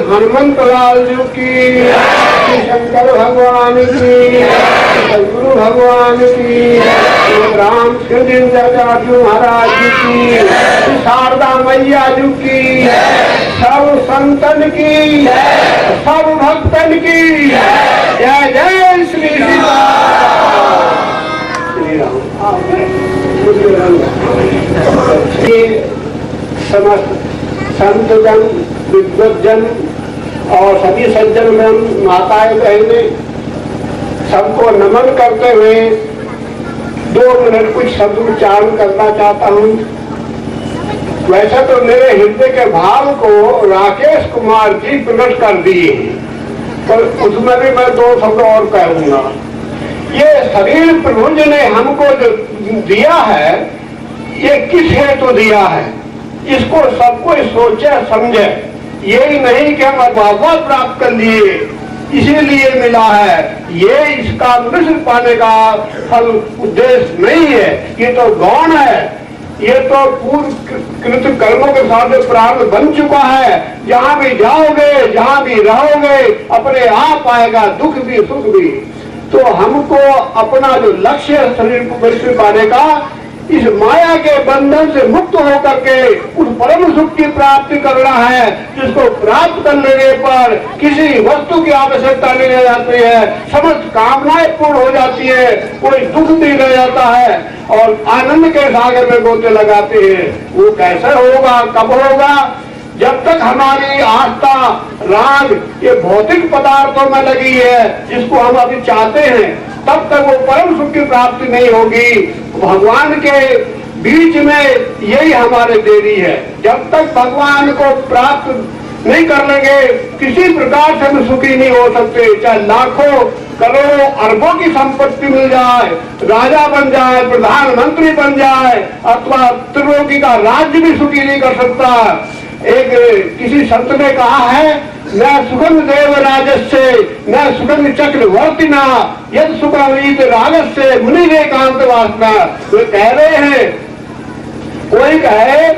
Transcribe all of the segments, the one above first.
हनुमंत लाल जी की, श्री शंकर भगवान की, गुरु भगवान की, रामचंद्र महाराज जी की, शारदा मैया जी की, सब संतन की, सब भक्तन की जय जय श्री समस्त संतजन, विद्वजन और सभी सज्जन माताएं बहनें सबको नमन करते हुए 2 मिनट कुछ शब्द उच्चारण करना चाहता हूँ। वैसे तो मेरे हृदय के भाव को राकेश कुमार जी प्रकट कर दिए, पर उसमें भी मैं 2 शब्द और कहूंगा। ये शरीर प्रभु जी ने हमको जो दिया है, ये किस हेतु दिया है, इसको सबको सोचे समझे। यही नहीं कि हम अभाव प्राप्त कर लिए इसीलिए मिला है, ये इसका मिश्र पाने का फल उद्देश्य नहीं है। ये तो गौण है, ये तो पूर्व कृत कर्मों के साथ प्रारंभ बन चुका है। जहाँ भी जाओगे, जहाँ भी रहोगे, अपने आप आएगा दुख भी सुख भी। तो हमको अपना जो लक्ष्य है शरीर को मिश्र पाने का, इस माया के बंधन से मुक्त होकर के उस परम सुख की प्राप्ति करना है, जिसको प्राप्त कर लेने पर किसी वस्तु की आवश्यकता नहीं रह जाती है, समस्त कामनाएं पूर्ण हो जाती है, कोई दुख नहीं रह जाता है और आनंद के सागर में गोते लगाते हैं। वो कैसे होगा, कब होगा? जब तक हमारी आस्था राग ये भौतिक पदार्थों में लगी है, जिसको हम अभी चाहते हैं, तब तक वो परम सुख की प्राप्ति नहीं होगी। भगवान के बीच में यही हमारे देरी है। जब तक भगवान को प्राप्त नहीं कर लेंगे, किसी प्रकार से हम सुखी नहीं हो सकते। चाहे लाखों करोड़ों अरबों की संपत्ति मिल जाए, राजा बन जाए, प्रधानमंत्री बन जाए, अथवा त्रिलोकी का राज्य भी सुखी नहीं कर सकता। एक किसी संत ने कहा है, न सुगंध देव राजस्य न सुगंध चक्रवर्ती ना यद सुगंधित रागस्य मुनि रे कांत वासना। वे कह रहे हैं, कोई कहे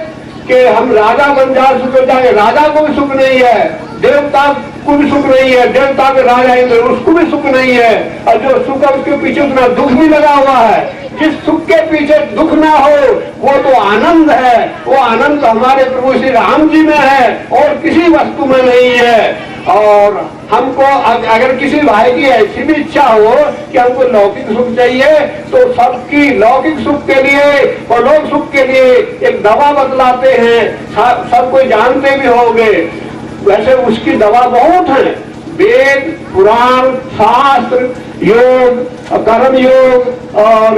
कि हम राजा बन जाए, सुख जाए, राजा को भी सुख नहीं है, देवता को भी सुख नहीं है, देवता के राजा इंद्र उसको भी सुख नहीं है, और जो सुख है उसके पीछे उतना दुख भी लगा हुआ है। जिस सुख के पीछे दुख ना हो वो तो आनंद है। वो आनंद हमारे प्रभु श्री राम जी में है और किसी वस्तु में नहीं है। और हमको अगर किसी भाई की ऐसी भी इच्छा हो कि हमको लौकिक सुख चाहिए, तो सबकी लौकिक सुख के लिए और लोक सुख के लिए एक दवा बतलाते हैं, सब कोई जानते भी होंगे। वैसे उसकी दवा बहुत है, वेद पुराण शास्त्र योग, कर्म योग और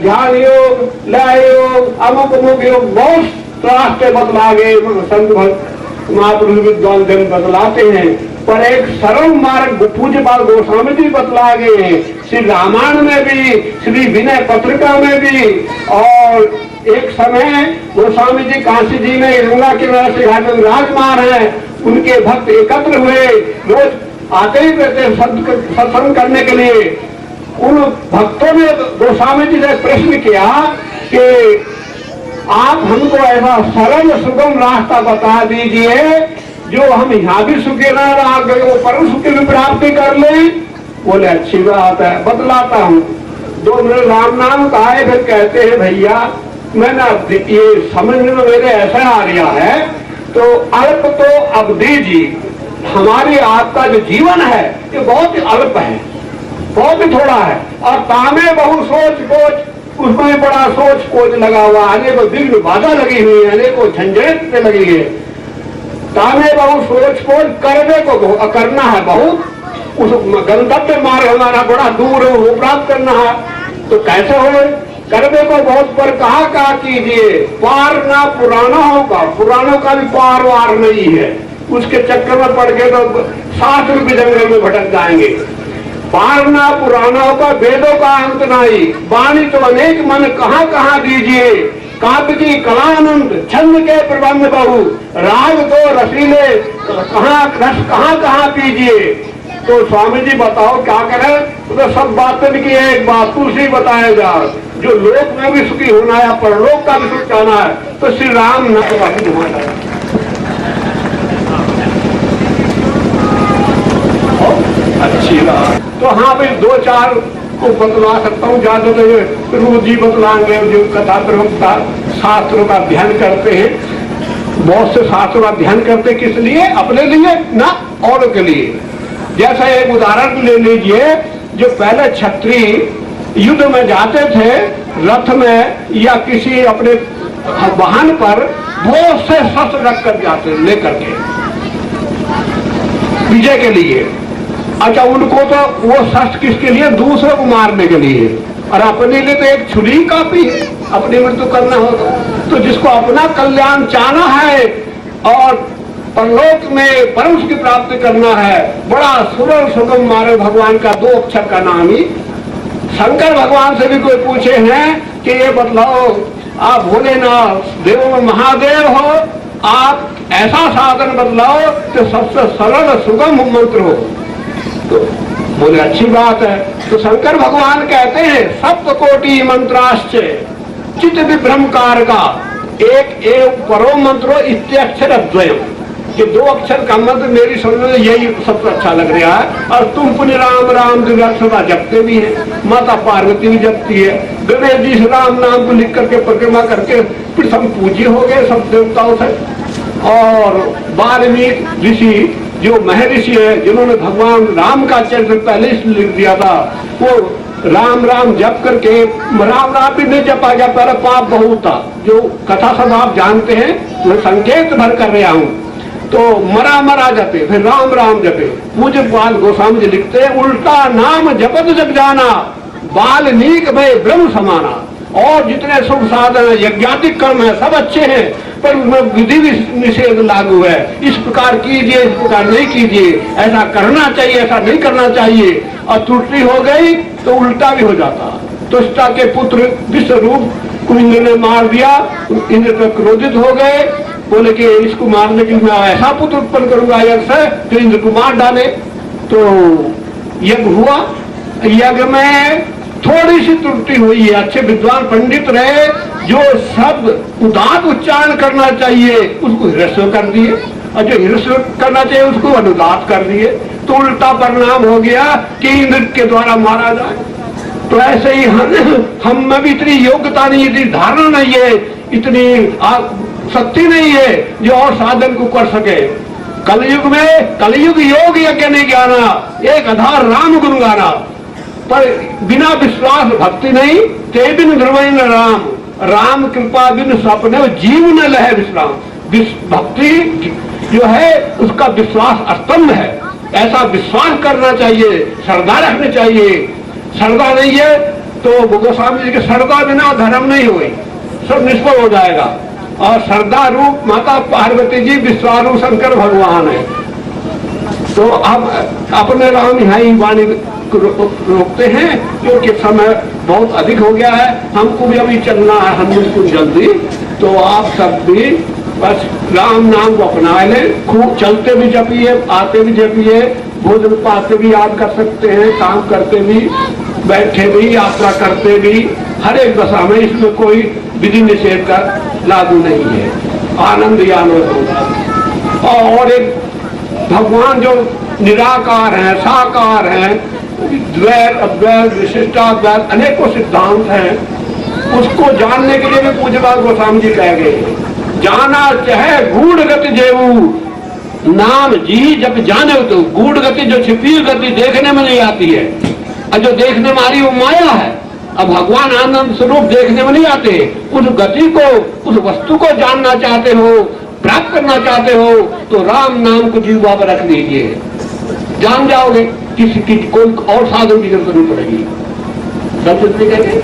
ध्यान योग, लय योग, अमुक अमुक योग, बहुत रास्ते बतला गए संत भक्त महापुरुष विद्वान जन बतलाते हैं। पर एक सरल मार्ग पूज्यपाल गोस्वामी जी बतला गए हैं, श्री रामायण में भी, श्री विनय पत्रिका में भी। और एक समय गोस्वामी जी काशी जी में गंगा किनारे से घाट में विराजमान है, उनके भक्त एकत्र हुए, रोज आते ही रहते सत्संग करने के लिए। उन भक्तों ने गोस्वामी जी से प्रश्न किया कि आप हमको ऐसा सरल सुगम रास्ता बता दीजिए जो हम यहाँ भी सुखी न रह गए, वो परम सुख की भी प्राप्ति कर ले। बोले अच्छी बात है, बतलाता हूँ। 2 मिनट राम नाम कहा है, फिर कहते हैं भैया मैंने ये समझ में मेरे ऐसा आ रहा है, तो अल्प तो अवधि जी, हमारी आपका जो जीवन है ये बहुत ही अल्प है, बहुत ही थोड़ा है। और तामे बहु सोच कोच, उसको भी बड़ा सोच कोच लगा हुआ, अनेकों विघ्न बाधा लगी हुई है, अनेकों झंझट लगी है। तामे बहु सोच कोच, करने को करना है बहुत, उस गंतव्य मार्ग हमारा बड़ा दूर है, वो प्राप्त करना है। तो कैसे हो? करने को बहुत पर कहा कीजिए, पार ना पुराना होगा, पुरानों का भी पार वार नहीं है, उसके चक्कर में पड़ गए तो शास्त्र के जंगल में भटक जाएंगे। पार ना पुराना होगा, वेदों का अंत नहीं, वाणी तो अनेक मन कहाँ कहाँ दीजिए, काव्य की कलानंद छंद के प्रबंध बहु, राग तो रसीले कहाँ कहाँ पीजिए। तो स्वामी जी बताओ क्या करें? तो सब बातें की एक बात तुलसी बताएगा, जो लोक में भी सुखी होना है, परलोक का भी सुख जाना है, तो श्री राम न अच्छी बात। तो हाँ भाई 2-4 को बतला सकता हूँ, ज्यादा तो रूप जी बतलाएंगे जो कथा प्रवक्ता शास्त्रों का अध्ययन करते हैं। बहुत से शास्त्रों का अध्ययन करते किस लिए? अपने लिए ना औरों के लिए। जैसा एक उदाहरण ले लीजिए, जो पहले क्षत्रिय युद्ध में जाते थे रथ में या किसी अपने वाहन पर, बहुत से शस्त्र रख कर जाते लेकर के विजय के लिए। अच्छा, उनको तो वो शस्त्र किसके लिए? दूसरों को मारने के लिए, और अपने लिए तो एक छुरी काफी है, अपनी मृत्यु करना होगा। तो जिसको अपना कल्याण चाहना है और परलोक में परम की प्राप्ति करना है, बड़ा सुलभ सुगम मार्ग भगवान का 2 अक्षर का नाम ही। शंकर भगवान से भी कोई पूछे हैं कि ये बतलाओ, आप भोलेनाथ देवों में महादेव हो, आप ऐसा साधन बतलाओ कि सबसे सरल सुगम मंत्र हो। तो बोले अच्छी बात है। तो शंकर भगवान कहते हैं सप्तकोटि मंत्राश्च चित्त विभ्रमकार का एक एव परो मंत्रो इत्यक्षर द्वयम्। ये 2 अक्षर का मंत्र मेरी समझ में यही सबसे अच्छा लग रहा है। और तुम पुण्य राम राम सदा जपते भी हैं, माता पार्वती भी जपती है, गणेश जी राम नाम को लिख करके परिक्रमा करके फिर सब पूज्य हो गए सब देवताओं से। और वाल्मीकि ऋषि जो महर्षि है, जिन्होंने भगवान राम का चरित्र पहले लिख दिया था, वो राम राम जप करके, राम राम भी नहीं जपा गया, पहले पाप बहुत था, जो कथा सब आप जानते हैं, मैं संकेत भर कर रहा हूँ। तो मरा जपे, फिर राम राम जपे। पूज्य बाल गोस्वामी जी लिखते हैं, उल्टा नाम जपत जग जाना, वाल्मीकि भय ब्रह्म समाना। और जितने शुभ साधन है, यज्ञातिक कर्म है, सब अच्छे हैं, पर उसमें विधि निषेध लागू है। इस प्रकार कीजिए, इस प्रकार नहीं कीजिए, ऐसा करना चाहिए, ऐसा नहीं करना चाहिए। और त्रुटि हो गई तो उल्टा भी हो जाता। तुष्टा के पुत्र विश्वरूप को इंद्र ने मार दिया, इंद्र पर क्रोधित हो गए, बोले कि इसको मारने के लिए मैं ऐसा पुत्र उत्पन्न करूंगा यज्ञ से, तो इंद्र को मार डाले। तो यज्ञ हुआ, यज्ञ में थोड़ी सी त्रुटि हुई है। अच्छे विद्वान पंडित रहे, जो शब्द उदात उच्चारण करना चाहिए उसको ह्रस्व कर दिए, और जो ह्रस्व करना चाहिए उसको अनुदात कर दिए। तो उल्टा परिणाम हो गया कि इंद्र के द्वारा मारा जाए। तो ऐसे ही हम में भी इतनी योग्यता नहीं, इतनी धारणा नहीं है, इतनी शक्ति नहीं है जो और साधन को कर सके। कलयुग में कलयुग योग यज्ञ नहीं ज्ञाना, एक आधार राम गुण गाना, पर बिना विश्वास भक्ति नहीं। ते बिन ध्रुवै न राम, राम कृपा बिन सपने जीव न लहे विश्राम। भक्ति जो है उसका विश्वास स्तंभ है, ऐसा विश्वास करना चाहिए, श्रद्धा रखनी चाहिए। श्रद्धा नहीं है तो गोस्वामी जी के श्रद्धा बिना धर्म नहीं हुई, सब निष्फल हो जाएगा। और श्रद्धा रूप माता पार्वती जी, विश्वारूप शंकर भगवान है। तो अब अपने राम यहाँ ही वाणी रोकते हैं, क्योंकि समय बहुत अधिक हो गया है, हमको भी अभी चलना है, हम बिल्कुल जल्दी। तो आप सब भी बस राम नाम को अपना लें, खूब चलते भी जपिए, आते भी जपिए, भोजन पाते भी याद कर सकते हैं, काम करते भी, बैठे भी, यात्रा करते भी, हर एक दशा में इसमें कोई विधि निषेध का लागू नहीं है। आनंद ही आनंद होगा। और एक भगवान जो निराकार हैं, साकार हैं, द्वैत अद्वैत विशिष्टाद्वैत अनेकों सिद्धांत हैं, उसको जानने के लिए भी पूज्यपाद गोस्वामी जी कह गए, जाना चाहे गूढ़ गति जेऊ नाम जी जब जाने तो। गूढ़ गति जो छिपी गति देखने में नहीं आती है, और जो देखने में आ रही वो माया है। अब भगवान आनंद स्वरूप देखने में नहीं आते। उस गति को, उस वस्तु को जानना चाहते हो, प्राप्त करना चाहते हो, तो राम नाम को जीवा पर रख लीजिए, जान जाओगे। किसी की कोई और साधन की जरूरत नहीं पड़ेगी। सब कहते